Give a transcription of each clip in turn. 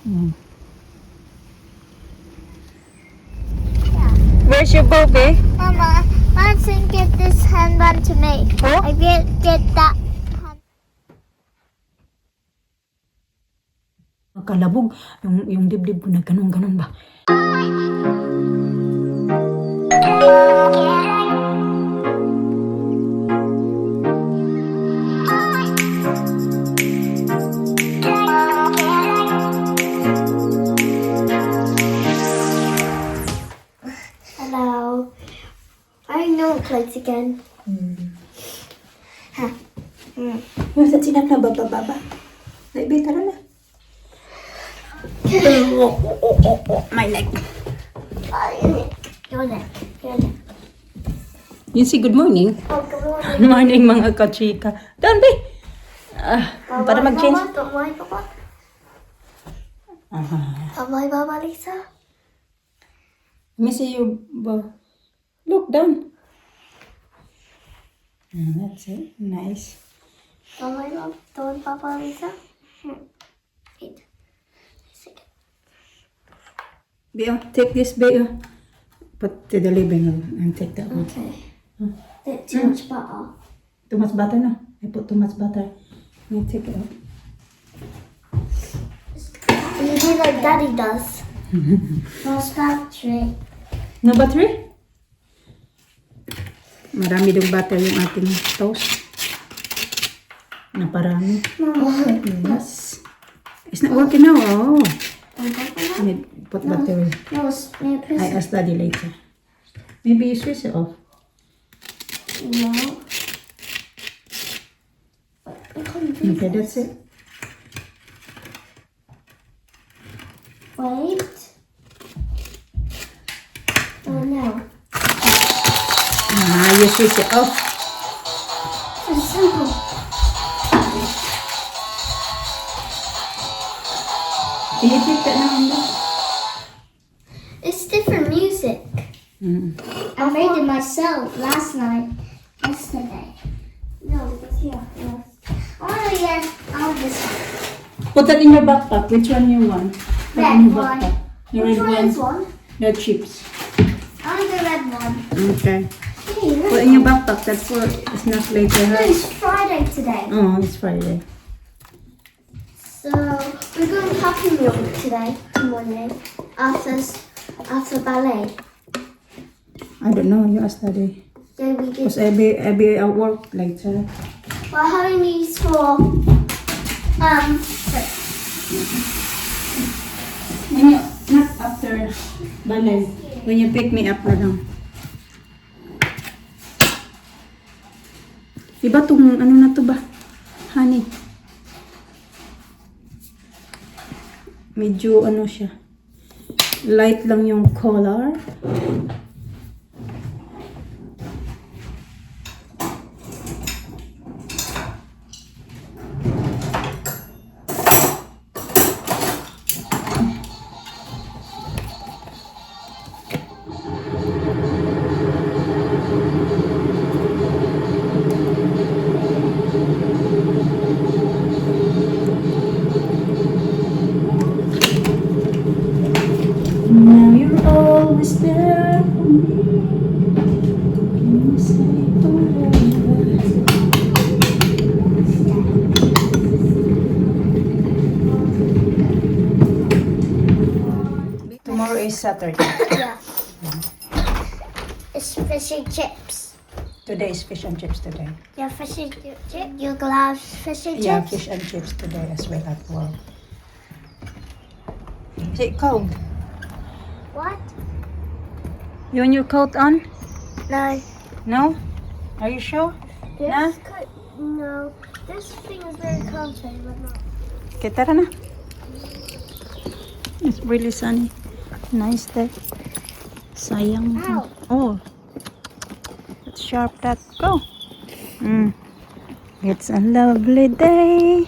Mm. Yeah. Where's your Bobby? Mama, Madison, give this handband to me. Oh? I get that. Kalabog. Yung dibdib ko nagganon-ganon ba? Hello. I know plates again. Ha. Masa sinap na baba. Baby, tara na. My leg. Your neck. Your neck. You say good morning. Oh, good morning. Good morning mga kachika. Doon, be. Para mag-change. Don't worry, Papa. Don't worry, Papa, Lisa. Let me see you. Look down. That's it. Nice. Don't worry, Papa, Lisa. Wait. Beo, take this, Beo. Put to the living room and take that one. Okay. Bit too much butter. Too much butter, no? I put too much butter. Let me take it out. You do like Daddy does. No battery. No battery? Marami dong butter yung ating toast. Naparami. Yes. It's not working now. Oh. I need put battery. No, I ask Daddy later. Maybe you switch it off. no. Okay, that's it. Wait. Oh no. You switch it off. It's simple. Can you take that now? It's different music. Mm. I made it myself yesterday. No, it's here. Yes. Oh yes, I want this one. Put that in your backpack. Which one you want? Put Red in your one. backpack. The Which red one is one. one? The chips. I want the red one. Okay. Hey, Put in your backpack. That's for snack later. No, Right? it's Friday today. Oh, it's Friday. So we're going Happy Meal today morning after ballet. I don't know. You ask Daddy. Yeah, we did. Because I'll be at work later. We're having these for When you, not after ballet. When you pick me up na lang. Diba tong ano na to ba? Honey. Medyo ano siya. Light lang yung color. Now you're always there for me. Can you say forever? Tomorrow is Saturday. yeah. It's fishy chips. Today is fish and chips today. Yeah, fishy chips. You glad fishy chips? Yeah, fish and chips today as well at work. Is it cold? What? You want your coat on? No. No? Are you sure? Nah. No. This thing is very cold today, but not. Okay, tara na. It's really sunny. Nice day. Sayang. Ow. Oh. Let's sharp that. Go. It's a lovely day.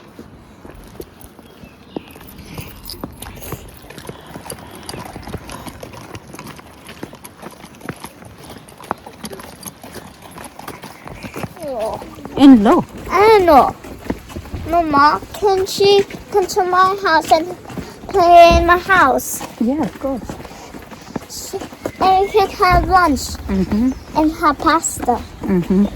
And low. I don't know. Mama, can she come to my house and play in my house. Yeah, of course. And we can have lunch Mm-hmm. and have pasta. Mm-hmm.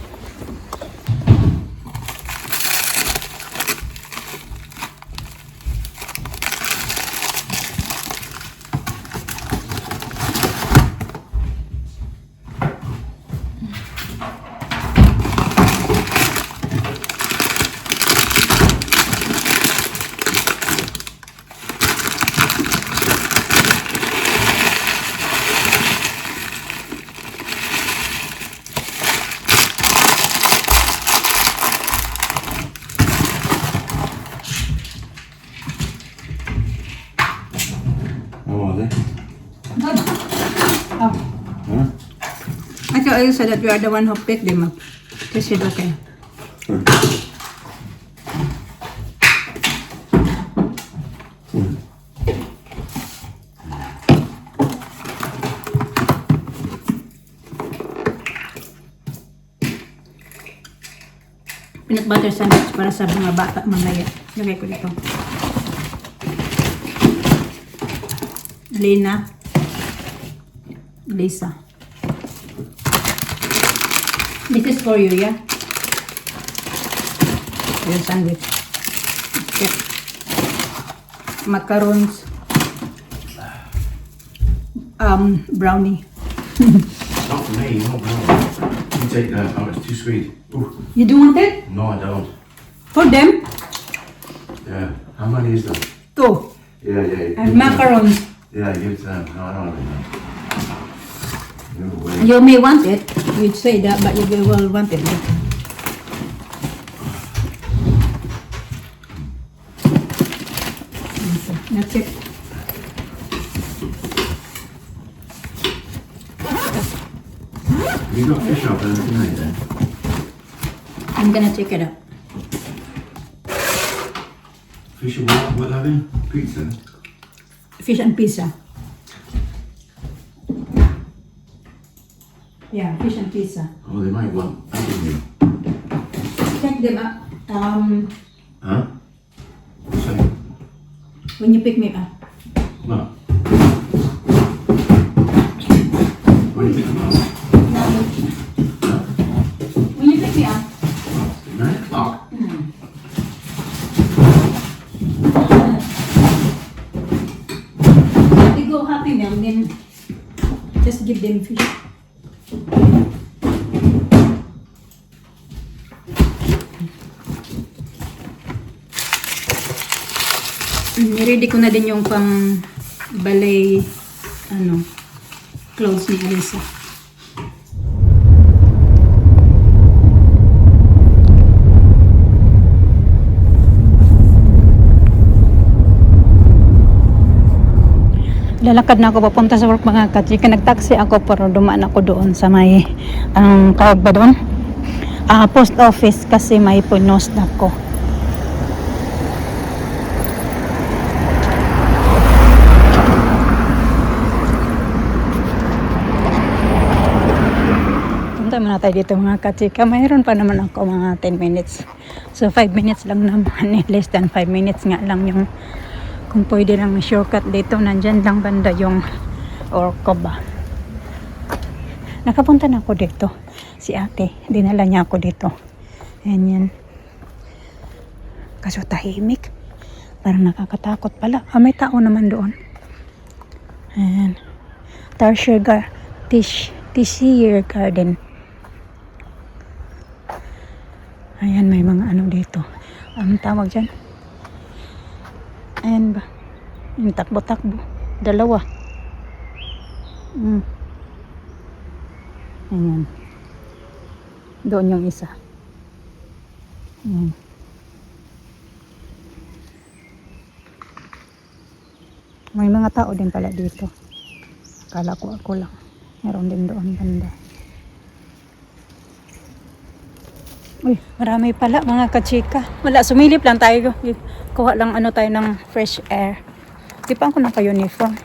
How are they? Oh. Huh? I thought you said that you are the one who picked them up. This is okay. Peanut butter sandwich para sa mga bata mamaya. Lagay ko dito. Lina. Lisa. This is for you, yeah? Your sandwich. Okay. Macarons. Brownie. Not for me, not no. You take that. Oh, it's too sweet. Ooh. You do want it? No, I don't. For them? Yeah. How many is there? 2. Yeah, yeah. And macarons. Yeah, give it to them. No, I don't want it. No way. You may want it. You'd say that, but you will want it later. That's it. Have you got fish up there tonight then? I'm gonna check it out. Fish and what having? Pizza? Fish and pizza. Yeah, fish and pizza. Oh, they might want that with you. Check them up. Huh? What's that? When you pick me up. What? What do you think about it? When you pick me up. 9 o'clock? They go Happy Meal, then just give them fish. Ready ko na din yung pang ballet clothes ni Alisa. Lalakad na ako papunta sa work mga kachika. Nag-taxi ako pero dumaan ako doon sa may tawag ba doon? Post office kasi may punos na ko. Punta muna tayo dito mga kachika. Mayroon pa naman ako mga 10 minutes. So 5 minutes lang naman. Less than 5 minutes nga lang yung kung pwede lang shortcut dito. Nandyan lang banda yung Orco ba. Nakapunta na ako dito. Si ate, dinala niya ako dito. Ayan yan. Kaso tahimik. Parang nakakatakot pala. May tao naman doon. Ayan. Tertiary Garden. Ayan, may mga ano dito. Tawag dyan. Ayan ba? Yung takbo-takbo. Dalawa. Ayan. Doon yung isa. Ayan. May mga tao din pala dito. Akala ko ako lang. Meron din doon banda. Uy, marami pala mga kachika. Wala, sumilip lang tayo. Kuha lang tayo ng fresh air. Di pa ako naka-uniform.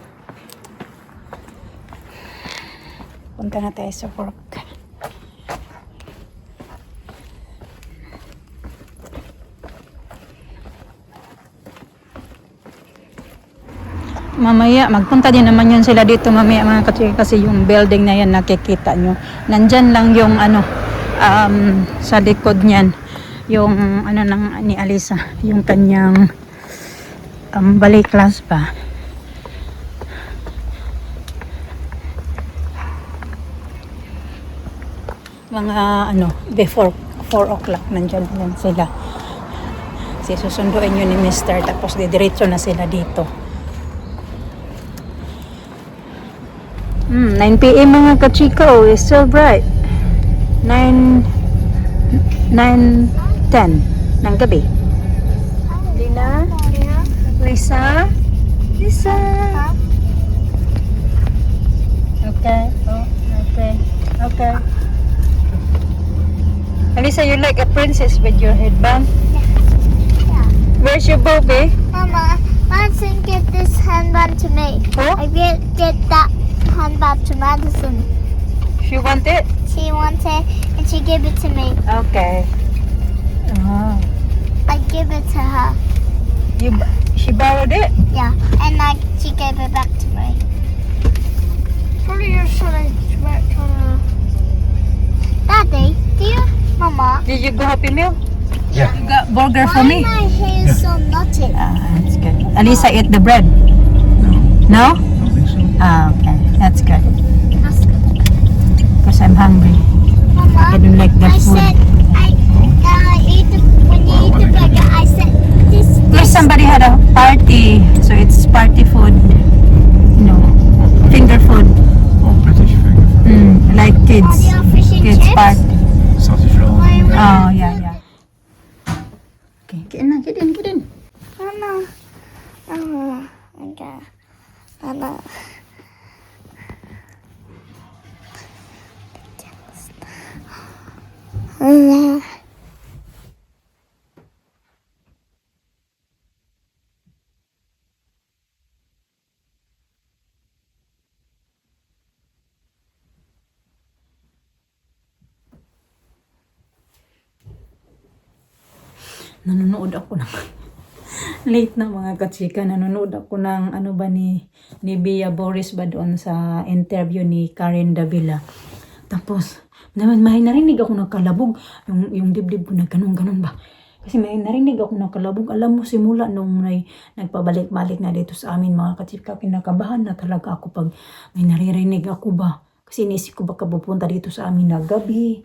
Punta na tayo sa work. mamaya, magpunta din naman yun sila dito mamaya mga kachika kasi yung building na yan nakikita nyo. Nandyan lang yung ano, sa likod niyan, yung ano ni Alisa, yung kanyang ballet class pa. Mga ano, before 4 o'clock nandyan yan sila. Kasi susunduin yun ni Mr. tapos didiretso na sila dito. 9 p.m. mga kachiko, it's so bright. 9:10 ng gabi. Lina? Lisa? Lisa? Okay. Oh, okay. Okay. Alisa, you like a princess with your headband? Yeah. Where's your Bobby? Mama, Madison get this handband to me. Oh? I get that handband to Madison. She want it? She wants it and she gave it to me. Okay. Oh. I give it to her. She borrowed it? Yeah, and she gave it back to me. Sorry, you're sorry. Daddy, do you, Mama? Did you go Happy Meal? Yeah. You got burger for Why me? my hair so knotted? That's good. Alisa ate the bread? No, No? I don't think so. Okay. That's good. That's good. Because I'm hungry. Mama, I don't like the I food. said when you eat the burger, I said this. Yes, somebody had a party. So it's party food. You know, finger food. Oh, British finger food. Like kids. Are they all fish and Kids chips? party. Sausage roll. Oh, yeah. Okay, get in. Mama. Mama. Okay. Mama. Mama. Nanonood ako ng late na mga kachika. Nanonood ako ng ano ba ni Bea Boris ba doon sa interview ni Karen Davila. Tapos, may narinig ako ng kalabog. Yung dibdib ko na ganun ba. Kasi may narinig ako ng kalabog. Alam mo, simula nung nagpabalik-balik na dito sa amin mga kachika, kinakabahan na talaga ako pag may naririnig ako ba. Kasi inisip ko baka pupunta dito sa amin na gabi.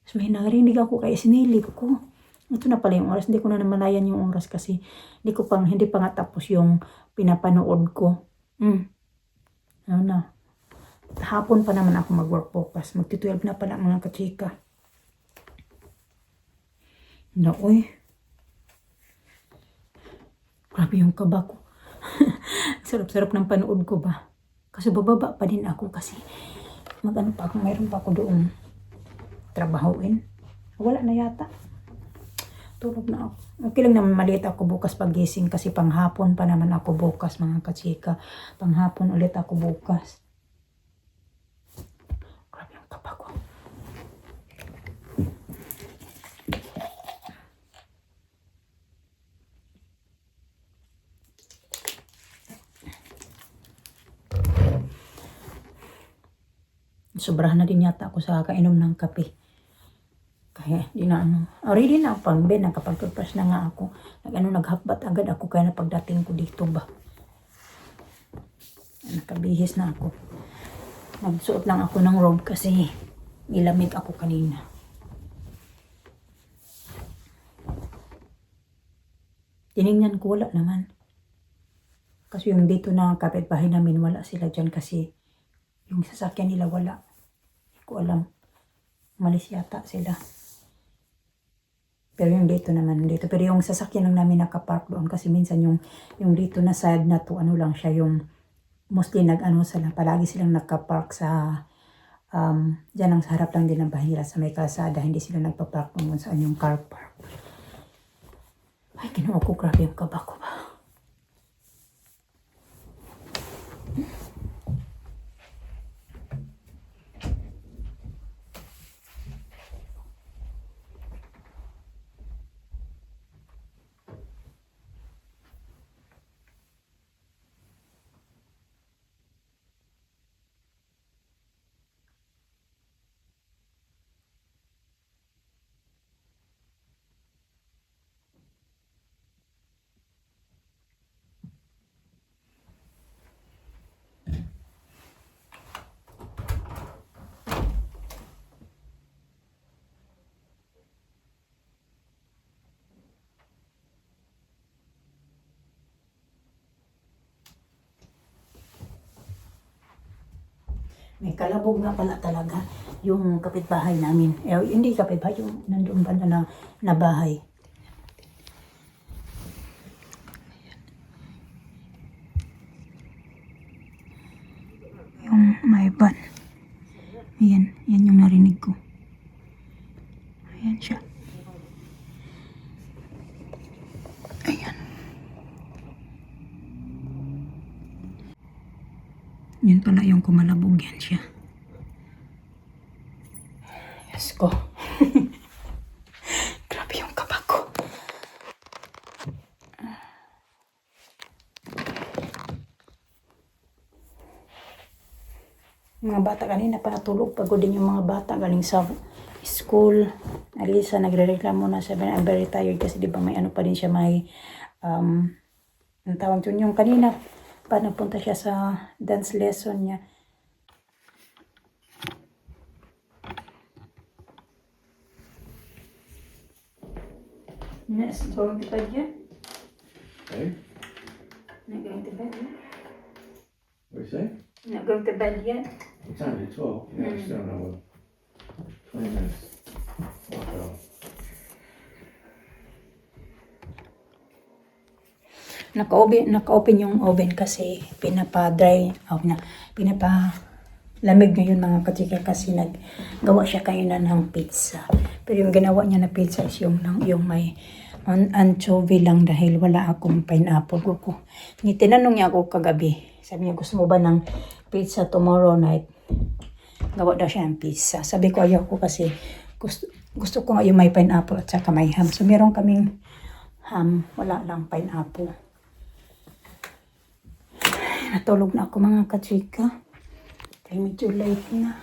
Tapos may narinig ako kaya sinilip ko. Ito na pala yung oras. Hindi ko na namalayan yung oras kasi hindi pa nga tapos yung pinapanood ko. Ano na. Hapon pa naman ako mag-work focus. Magti-12 na pala mga kachika. Uy. Grabe yung kaba ko. Sarap-sarap ng panood ko ba. Kasi bababa pa din ako kasi mayroon pa ako doon trabahuin. Wala na yata. Tulog na ako. Okay lang naman maliit ako bukas pagising kasi panghapon pa naman ako bukas mga kachika. Panghapon ulit ako bukas. Grabe yung kapa ko. Sobrahan na din yata ako sa kainom ng kape. Kaya, di na already na pang ben, nakapag-toothbrush na nga ako. Naghapat agad ako kaya na pagdating ko dito ba. Nakabihis na ako. Nagsuot lang ako ng robe kasi nilamig ako kanina. Tinignan ko, wala naman. Kasi yung dito na kapitbahay namin, wala sila dyan kasi yung sasakyan nila wala. Hindi ko alam. Malis yata sila. Pero yung dito naman, dito. Pero yung sasakyan lang namin nakapark doon kasi minsan yung dito na side na to, ano lang siya, yung mostly palagi silang nakapark sa, dyan ang sa harap lang din ng bahay nila sa may kalsada. Hindi sila nagpapark doon saan yung car park. Ay, ginawa ko, grabe yung kaba ko ba. May kalabog nga pala talaga yung kapitbahay namin. Hindi kapitbahay, yung nandoon banda na bahay. Yung may van. Ayan, yan yung narinig ko. Ayan siya. Ayan. Yun pala yung kumalabog, yan siya. Yes ko. Grabe yung kaba ko. Mga bata kanina pa natulog. Pagod din yung mga bata galing sa school. Alisa nagre-reklamo na sabi na I'm very tired kasi di ba may ano pa din siya, may ang tawag dun yung kanina pa napunta siya sa dance lesson niya. Yes, going to bed yet? Hey, Not going to bed yet? what do you say? Not going to bed yet? It's only 12. Yeah, I still know. 20 minutes. Okay. Naka-open yung oven kasi pinapa-dry, pinapa-lamig ngayon mga kachika kasi naggawa siya kanina ng pizza. Pero yung ginawa niya na pizza is yung may anchovy lang dahil wala akong pineapple ko. Tinanong niya ako kagabi. Sabi niya, gusto mo ba ng pizza tomorrow night? Gawa daw siya ng pizza. Sabi ko, ayaw ko kasi gusto ko nga yung may pineapple at saka may ham. So meron kaming ham, wala lang pineapple. Natulog na ako mga kachika. Kaya medyo late na.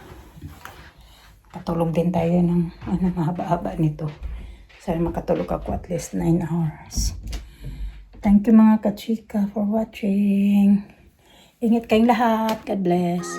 Patulog din tayo ng mahaba-haba nito. Sana makatulog ako at least 9 hours. Thank you mga kachika for watching. Ingat kayong lahat. God bless.